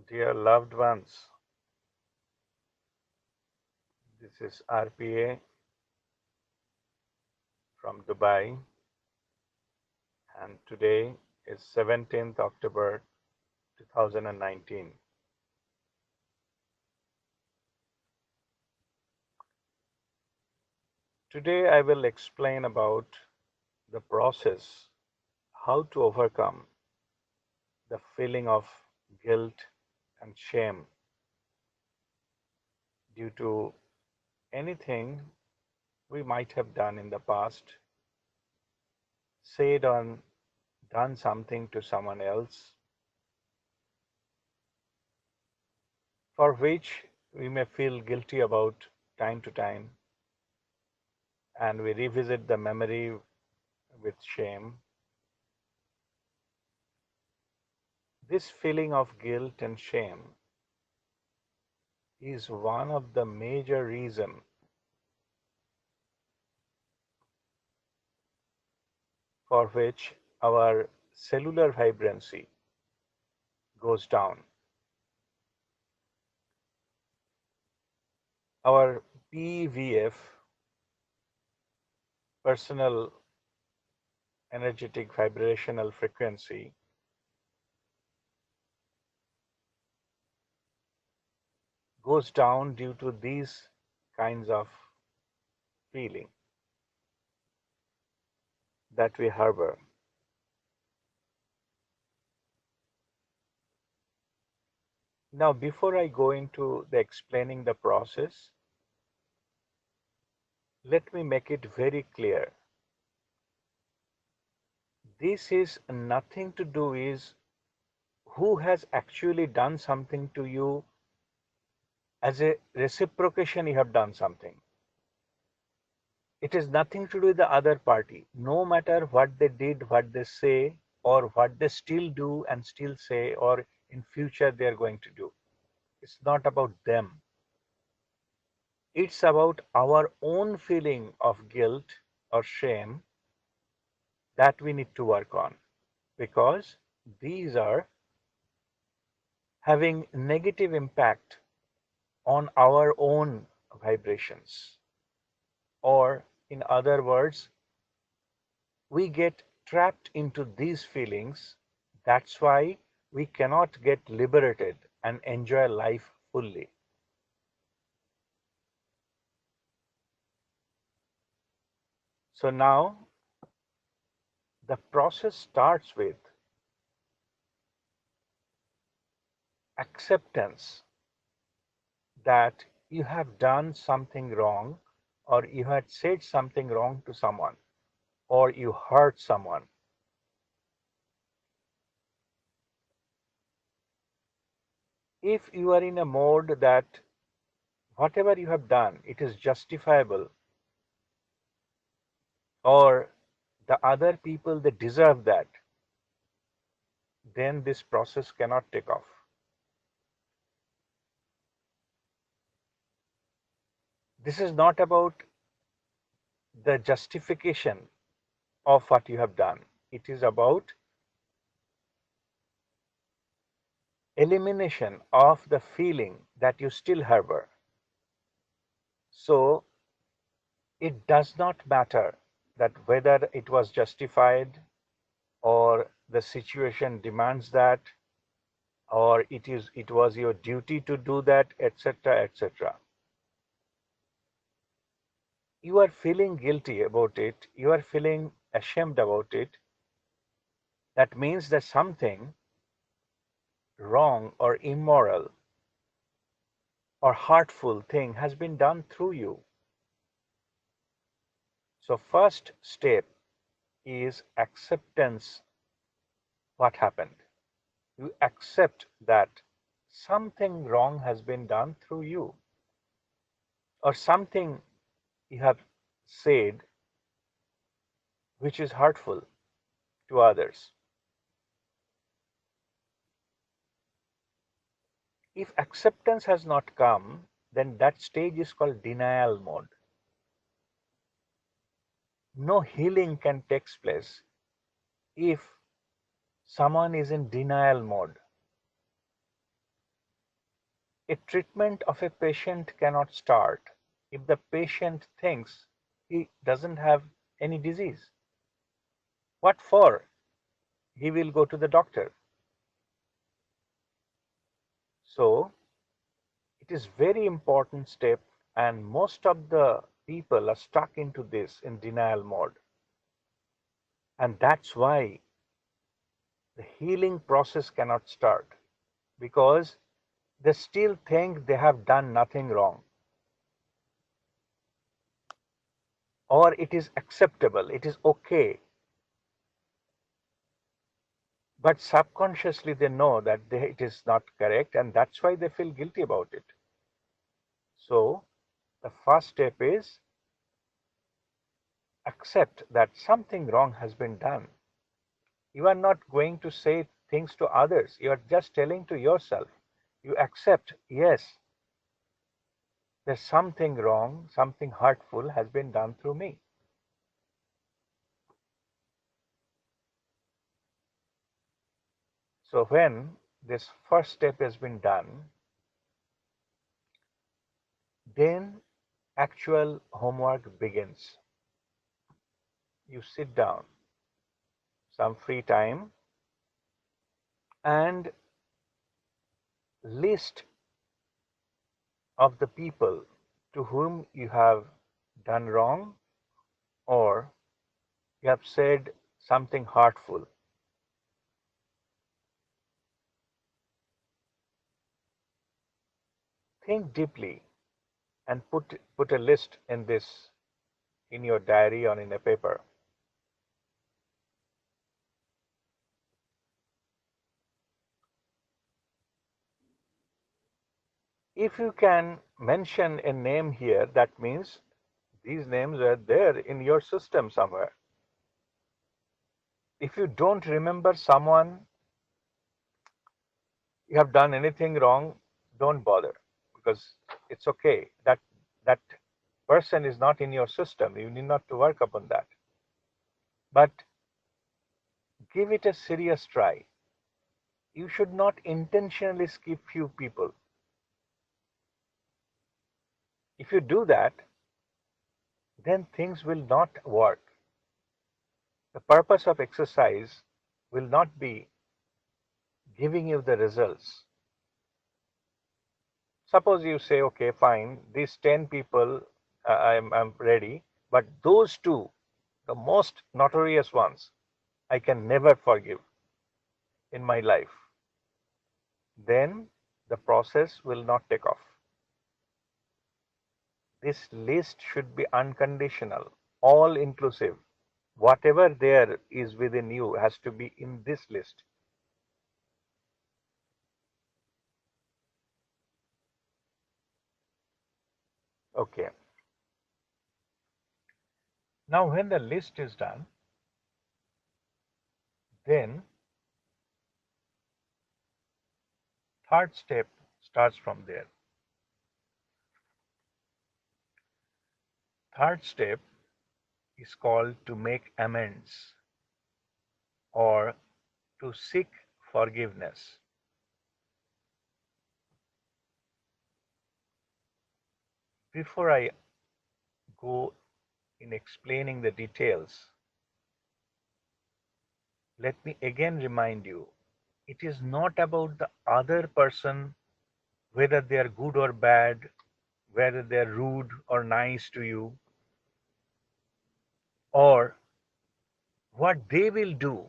Dear loved ones, this is RPA from Dubai, and today is 17th October 2019. Today I will explain about the process, how to overcome the feeling of guilt and shame due to anything we might have done in the past, said or done something to someone else for which we may feel guilty about time to time, and we revisit the memory with shame. This feeling of guilt and shame is one of the major reasons for which our cellular vibrancy goes down. Our PVF, personal energetic vibrational frequency, goes down due to these kinds of feeling that we harbor. Now, before I go into the explaining the process, let me make it very clear. This is nothing to do with who has actually done something to you. As a reciprocation, you have done something. It has nothing to do with the other party. No matter what they did, what they say, or what they still do and still say, or in future they are going to do. It's not about them. It's about our own feeling of guilt or shame that we need to work on, because these are having negative impact on our own vibrations, or in other words, we get trapped into these feelings. That's why we cannot get liberated and enjoy life fully. So now the process starts with acceptance that you have done something wrong, or you had said something wrong to someone, or you hurt someone. If you are in a mode that whatever you have done, it is justifiable, or the other people they deserve that, then this process cannot take off. This is not about the justification of what you have done. It is about elimination of the feeling that you still harbor. So it does not matter that whether it was justified, or the situation demands that, or it was your duty to do that, etc., etc. You are feeling guilty about it, you are feeling ashamed about it. That means that something wrong or immoral or hurtful thing has been done through you. So first step is acceptance. What happened? You accept that something wrong has been done through you, or something you have said which is hurtful to others. If acceptance has not come, then that stage is called denial mode. No healing can take place if someone is in denial mode. A treatment of a patient cannot start if the patient thinks he doesn't have any disease. What for? He will go to the doctor. So it is very important step, and most of the people are stuck into this in denial mode. And that's why the healing process cannot start, because they still think they have done nothing wrong, or it is acceptable, it is okay. But subconsciously they know that it is not correct, and that's why they feel guilty about it. So the first step is accept that something wrong has been done. You are not going to say things to others, you are just telling to yourself. You accept, yes, there's something wrong, something hurtful has been done through me. So when this first step has been done, then actual homework begins. You sit down, some free time, and list of the people to whom you have done wrong, or you have said something hurtful. Think deeply and put a list in this, in your diary or in a paper. If you can mention a name here, that means these names are there in your system somewhere. If you don't remember someone, you have done anything wrong, don't bother, because it's okay. That person is not in your system. You need not to work upon that. But give it a serious try. You should not intentionally skip few people. If you do that, then things will not work. The purpose of exercise will not be giving you the results. Suppose you say, okay, fine, these 10 people, I'm ready, but those two, the most notorious ones, I can never forgive in my life. Then the process will not take off. This list should be unconditional, all inclusive. Whatever there is within you has to be in this list. Okay. Now, when the list is done, then third step starts from there. Third step is called to make amends or to seek forgiveness. Before I go in explaining the details, let me again remind you, it is not about the other person, whether they are good or bad, whether they are rude or nice to you, or what they will do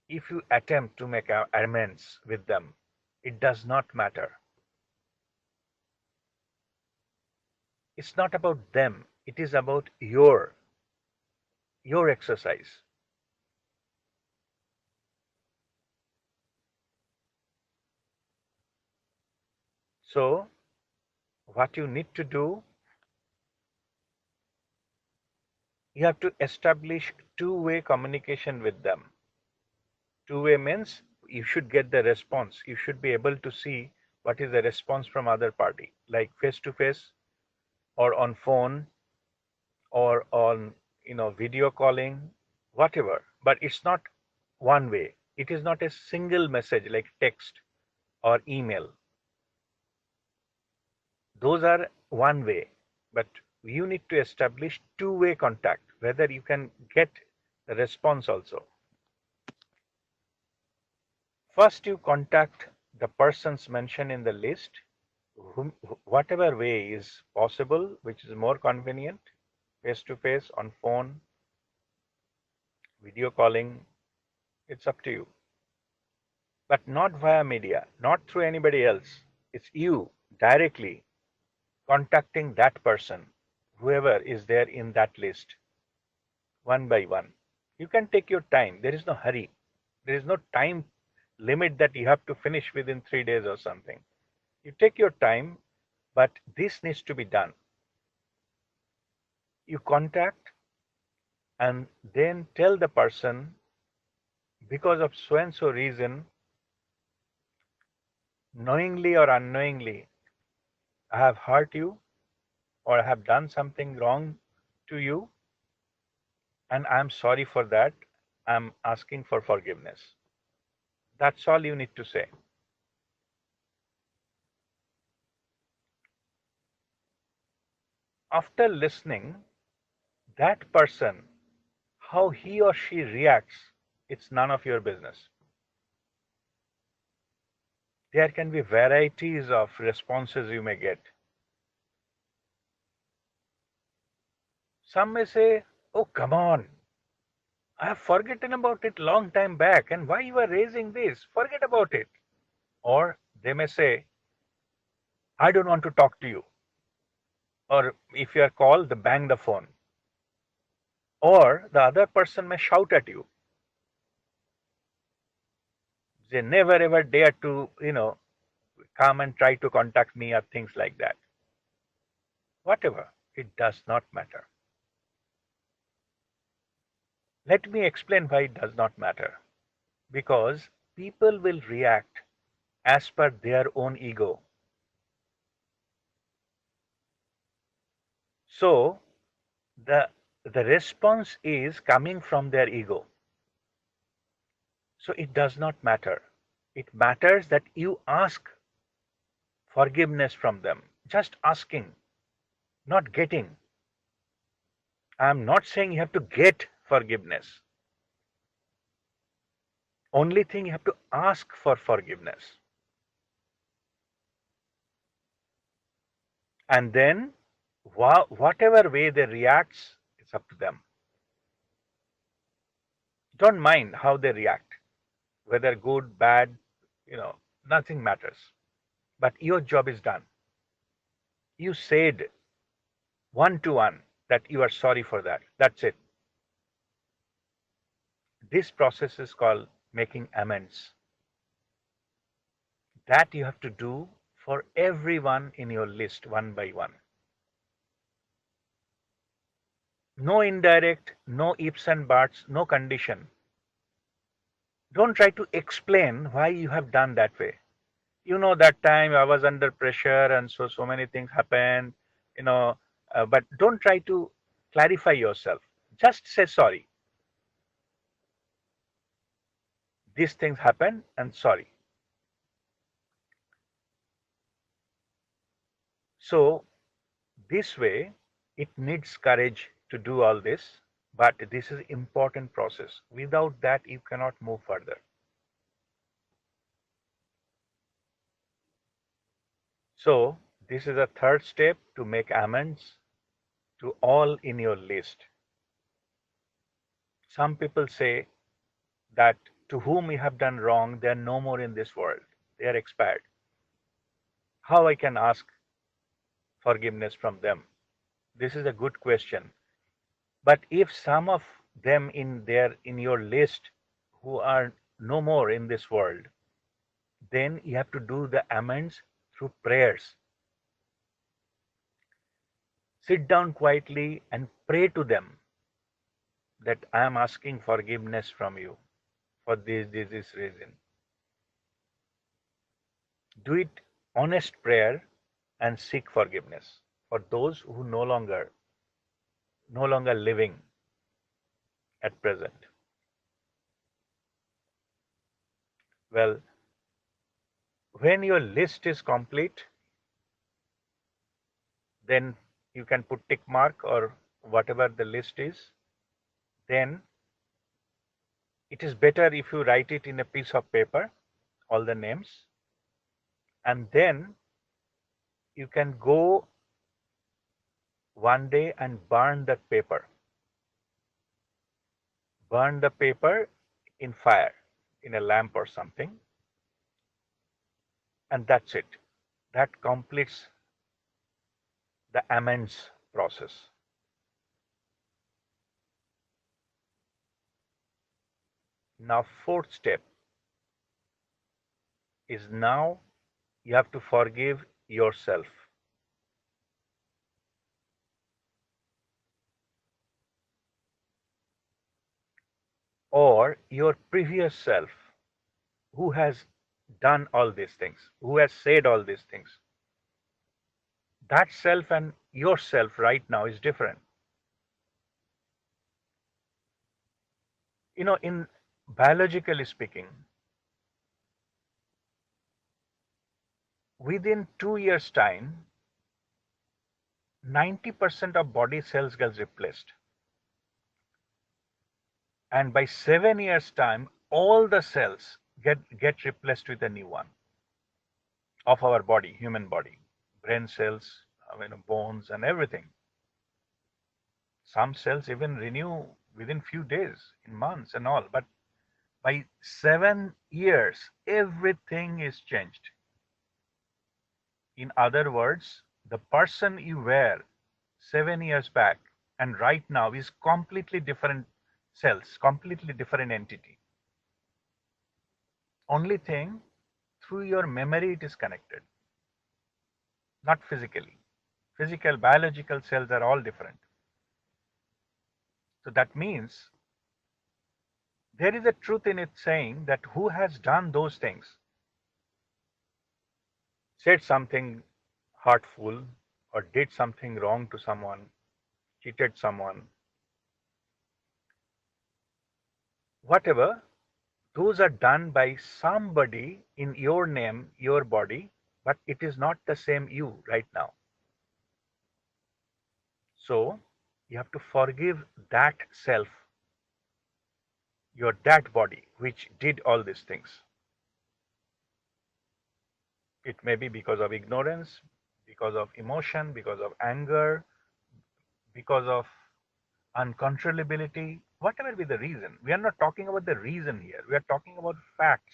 if you attempt to make amends with them. It does not matter. It's not about them. It is about your exercise. So what you need to do, you have to establish two-way communication with them. Two-way means you should get the response. You should be able to see what is the response from other party, like face to face or on phone or on video calling, whatever. But it's not one way. It is not a single message like text or email. Those are one way, but you need to establish two-way contact, whether you can get the response also. First, you contact the persons mentioned in the list, whom, whatever way is possible, which is more convenient, face to face, on phone, video calling, it's up to you. But not via media, not through anybody else. It's you directly contacting that person, whoever is there in that list, one by one. You can take your time. There is no hurry. There is no time limit that you have to finish within 3 days or something. You take your time, but this needs to be done. You contact and then tell the person, because of so and so reason, knowingly or unknowingly, I have hurt you or I have done something wrong to you, and I'm sorry for that. I'm asking for forgiveness. That's all you need to say. After listening, that person, how he or she reacts, it's none of your business. There can be varieties of responses you may get. Some may say, "Oh, come on, I have forgotten about it long time back, and why you are raising this? Forget about it." Or they may say, "I don't want to talk to you." Or if you are called, they bang the phone. Or the other person may shout at you. They never ever dare to, come and try to contact me or things like that. Whatever, it does not matter. Let me explain why it does not matter. Because people will react as per their own ego. So the the response is coming from their ego. So it does not matter. It matters that you ask forgiveness from them. Just asking, not getting. I'm not saying you have to get forgiveness. Only thing, you have to ask for forgiveness. And then whatever way they react, it's up to them. Don't mind how they react, whether good, bad, nothing matters. But your job is done. You said one to one that you are sorry for that. That's it. This process is called making amends. That you have to do for everyone in your list, one by one. No indirect, no ifs and buts, no condition. Don't try to explain why you have done that way. That time I was under pressure and so many things happened, you know, but don't try to clarify yourself. Just say sorry. These things happen and sorry. So this way, it needs courage to do all this, but this is important process. Without that, you cannot move further. So this is a third step to make amends to all in your list. Some people say that to whom you have done wrong, they are no more in this world. They are expired. How I can ask forgiveness from them? This is a good question. But if some of them in your list who are no more in this world, then you have to do the amends through prayers. Sit down quietly and pray to them that I am asking forgiveness from you for this reason. Do it honest prayer and seek forgiveness for those who no longer living at present. Well, when your list is complete, then you can put tick mark or whatever the list is. Then it is better if you write it in a piece of paper, all the names, and then you can go one day and burn that paper. Burn the paper in fire, in a lamp or something, and that's it. That completes the amends process. Now, fourth step is now you have to forgive yourself or your previous self who has done all these things, who has said all these things. That self and yourself right now is different. In biologically speaking, within 2 years' time, 90% of body cells gets replaced. And by 7 years' time, all the cells get replaced with a new one of our body, human body, brain cells, bones and everything. Some cells even renew within few days, in months and all. But by 7 years, everything is changed. In other words, the person you were 7 years back and right now is completely different cells, completely different entity. Only thing, through your memory it is connected, not physically. Physical, biological cells are all different. So that means there is a truth in it saying that who has done those things, said something hurtful or did something wrong to someone, cheated someone, whatever, those are done by somebody in your name, your body, but it is not the same you right now. So you have to forgive that self, your that body, which did all these things. It may be because of ignorance, because of emotion, because of anger, because of uncontrollability, whatever be the reason. We are not talking about the reason here. We are talking about facts.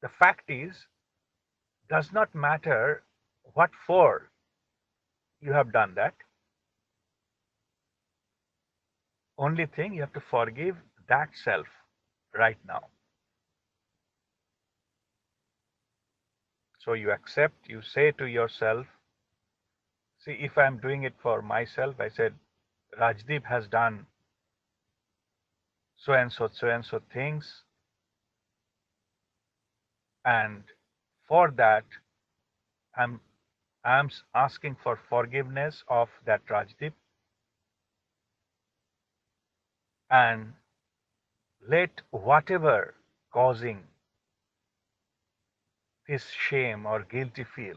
The fact is, does not matter what for you have done that. Only thing, you have to forgive that self right now. So you accept, you say to yourself, see, if I'm doing it for myself, I said, Rajdeep has done so and so things, and for that, I'm I'm asking for forgiveness of that Rajdeep, and let whatever causing this shame or guilty feel,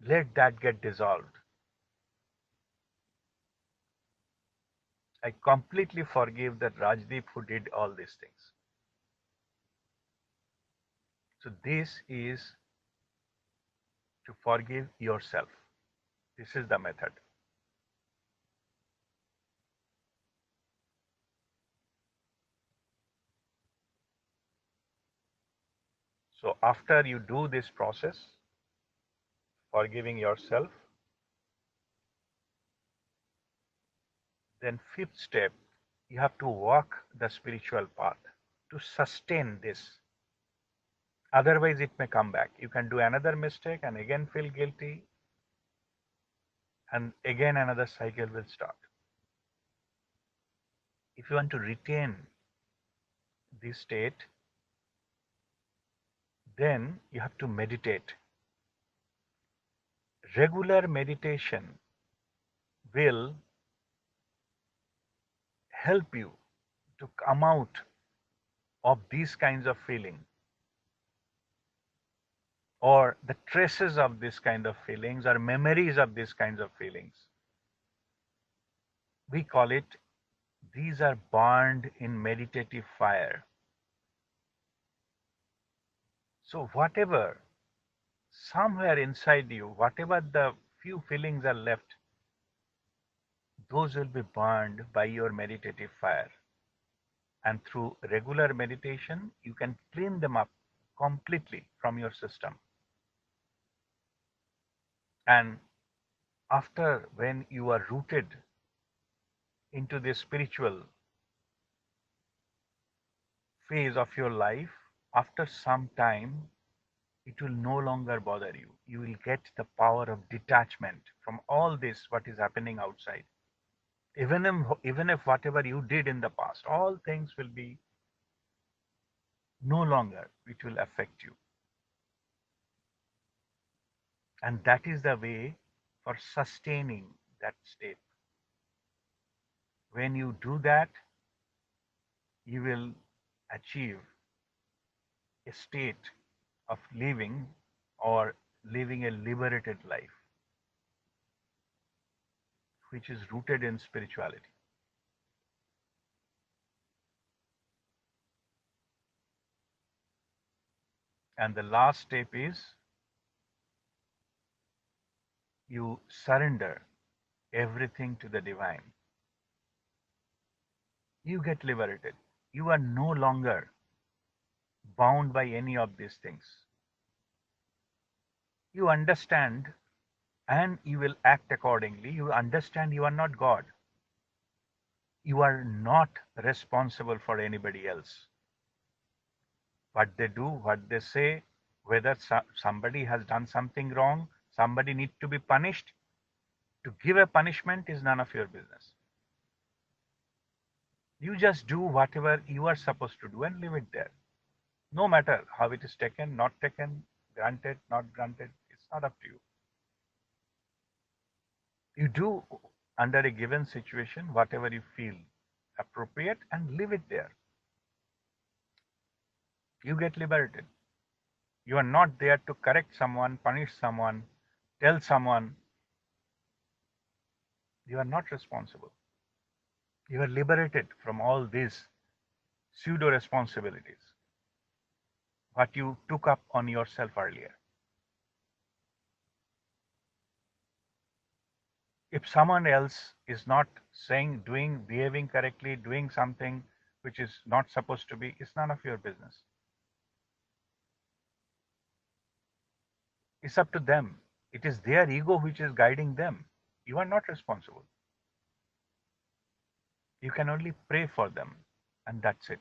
let that get dissolved. I completely forgive that Rajdeep who did all these things. So this is to forgive yourself. This is the method. So after you do this process, forgiving yourself, then fifth step, you have to walk the spiritual path to sustain this. Otherwise, it may come back. You can do another mistake and again feel guilty, and again another cycle will start. If you want to retain this state, then you have to meditate. Regular meditation will help you to come out of these kinds of feeling. or the traces of this kind of feelings or memories of these kinds of feelings. We call it, these are burned in meditative fire. So whatever, somewhere inside you, whatever the few feelings are left, those will be burned by your meditative fire. And through regular meditation, you can clean them up completely from your system. And after, when you are rooted into this spiritual phase of your life, after some time, it will no longer bother you. You will get the power of detachment from all this, what is happening outside. Even if whatever you did in the past, all things will be no longer, it will affect you. And that is the way for sustaining that state. When you do that, you will achieve a state of living, or living a liberated life, which is rooted in spirituality. And the last step is, you surrender everything to the divine. You get liberated. You are no longer bound by any of these things. You understand, and you will act accordingly. You understand you are not God. You are not responsible for anybody else. What they do, what they say, whether somebody has done something wrong, somebody needs to be punished. To give a punishment is none of your business. You just do whatever you are supposed to do and leave it there. No matter how it is taken, not taken, granted, not granted, it's not up to you. You do, under a given situation, whatever you feel appropriate and leave it there. You get liberated. You are not there to correct someone, punish someone, tell someone. You are not responsible. You are liberated from all these pseudo responsibilities, what you took up on yourself earlier. If someone else is not saying, doing, behaving correctly, doing something which is not supposed to be, it's none of your business. It's up to them. It is their ego which is guiding them. You are not responsible. You can only pray for them, and that's it.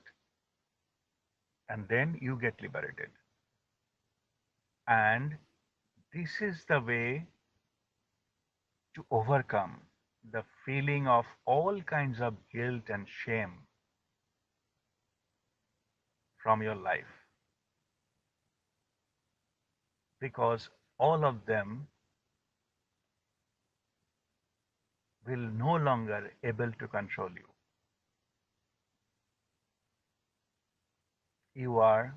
And then you get liberated. And this is the way to overcome the feeling of all kinds of guilt and shame from your life, because all of them will no longer able to control you. You are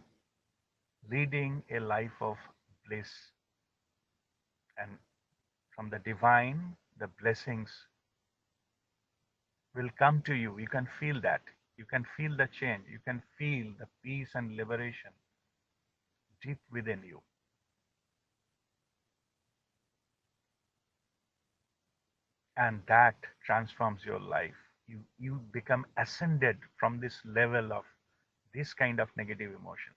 leading a life of bliss, and from the divine, the blessings will come to you. You can feel that. You can feel the change. You can feel the peace and liberation deep within you. And that transforms your life. You become ascended from this level of this kind of negative emotions.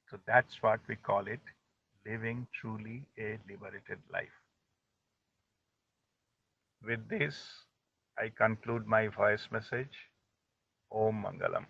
So that's what we call it, living truly a liberated life. With this, I conclude my voice message. Om Mangalam.